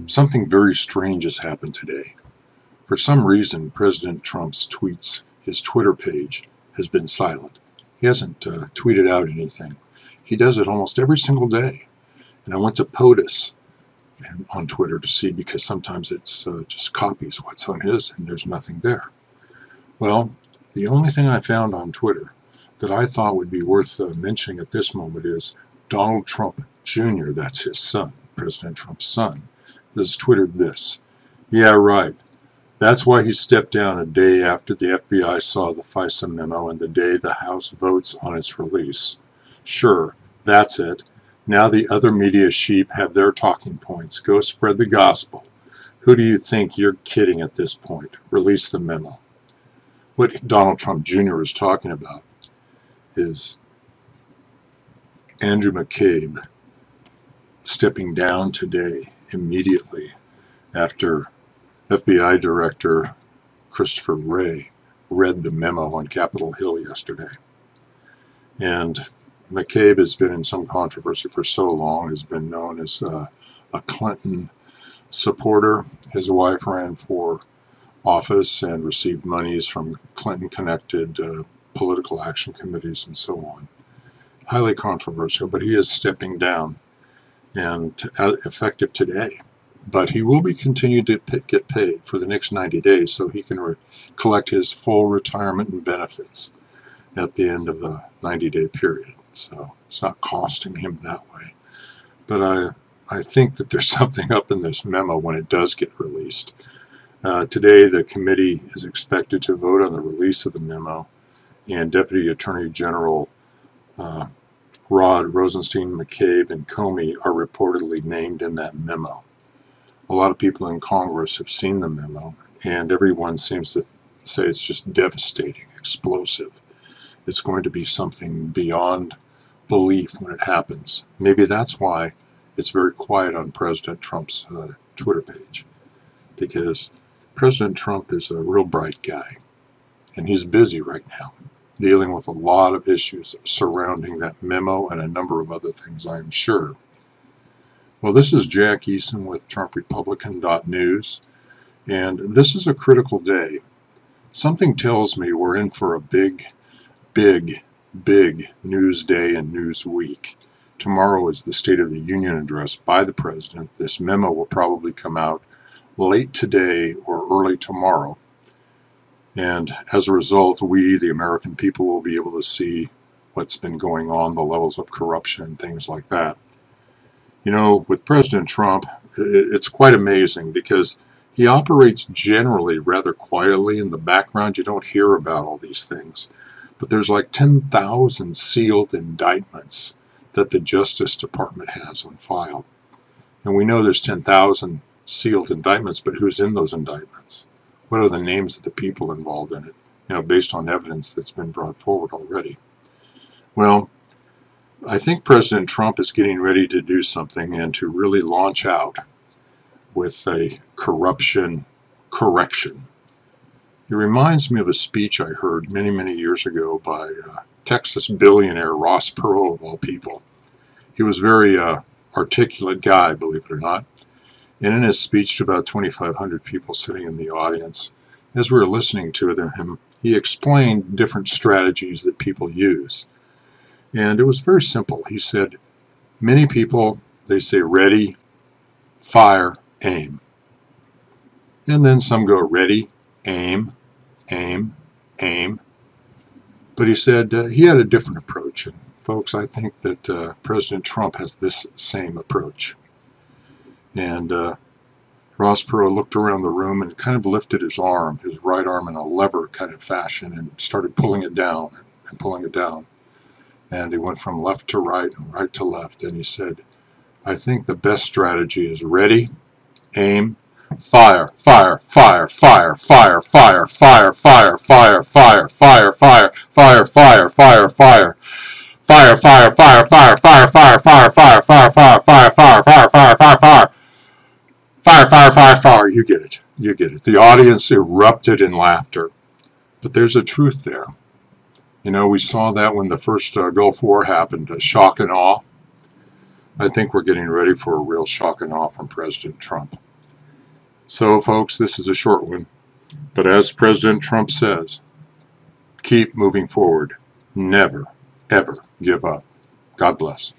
Something very strange has happened today. For some reason, President Trump's tweets, his Twitter page, has been silent. He hasn't tweeted out anything. He does it almost every single day. And I went to POTUS on Twitter to see, because sometimes it's just copies what's on his and there's nothing there. Well, the only thing I found on Twitter that I thought would be worth mentioning at this moment is Donald Trump Jr., that's his son, President Trump's son, has twittered this. Yeah, right. That's why he stepped down a day after the FBI saw the FISA memo and the day the House votes on its release. Sure, that's it. Now the other media sheep have their talking points. Go spread the gospel. Who do you think you're kidding at this point? Release the memo. What Donald Trump Jr. is talking about is Andrew McCabe stepping down today immediately after FBI Director Christopher Wray read the memo on Capitol Hill yesterday. And McCabe has been in some controversy for so long, has been known as a Clinton supporter. His wife ran for office and received monies from Clinton-connected political action committees and so on. Highly controversial, but he is stepping down, and effective today. But he will be continued to get paid for the next 90 days so he can collect his full retirement and benefits at the end of the 90-day period. So it's not costing him that way. But I think that there's something up in this memo when it does get released. Today the committee is expected to vote on the release of the memo, and Deputy Attorney General Rod Rosenstein, McCabe, and Comey are reportedly named in that memo. A lot of people in Congress have seen the memo, and everyone seems to say it's just devastating, explosive. It's going to be something beyond belief when it happens. Maybe that's why it's very quiet on President Trump's Twitter page, because President Trump is a real bright guy, and he's busy right now, dealing with a lot of issues surrounding that memo and a number of other things, I am sure. Well, this is Jack Easum with TrumpRepublican.News, and this is a critical day. Something tells me we're in for a big news day and news week. Tomorrow is the State of the Union address by the President. This memo will probably come out late today or early tomorrow. And as a result, we, the American people, will be able to see what's been going on, the levels of corruption and things like that. You know, with President Trump, it's quite amazing because he operates generally rather quietly in the background. You don't hear about all these things. But there's like 10,000 sealed indictments that the Justice Department has on file. And we know there's 10,000 sealed indictments, but who's in those indictments? What are the names of the people involved in it? You know, based on evidence that's been brought forward already. Well, I think President Trump is getting ready to do something and to really launch out with a corruption correction. It reminds me of a speech I heard many years ago by Texas billionaire Ross Perot, of all people. He was a very articulate guy, believe it or not. And in his speech to about 2,500 people sitting in the audience, as we were listening to him, he explained different strategies that people use. And it was very simple. He said, many people, they say ready, fire, aim. And then some go ready, aim, aim, aim. But he said he had a different approach. And folks, I think that President Trump has this same approach. And Ross Perot looked around the room and kind of lifted his arm, his right arm in a lever kind of fashion, and started pulling it down and pulling it down. And he went from left to right and right to left. And he said, I think the best strategy is ready, aim, fire, fire, fire, fire, fire, fire, fire, fire, fire, fire, fire, fire, fire, fire, fire, fire. Fire, fire, fire, fire, fire, fire, fire, fire, fire, fire, fire, fire, fire, fire, fire, fire. Fire, fire, fire, fire. You get it. You get it. The audience erupted in laughter. But there's a truth there. You know, we saw that when the first Gulf War happened, shock and awe. I think we're getting ready for a real shock and awe from President Trump. So, folks, this is a short one. But as President Trump says, keep moving forward. Never, ever give up. God bless.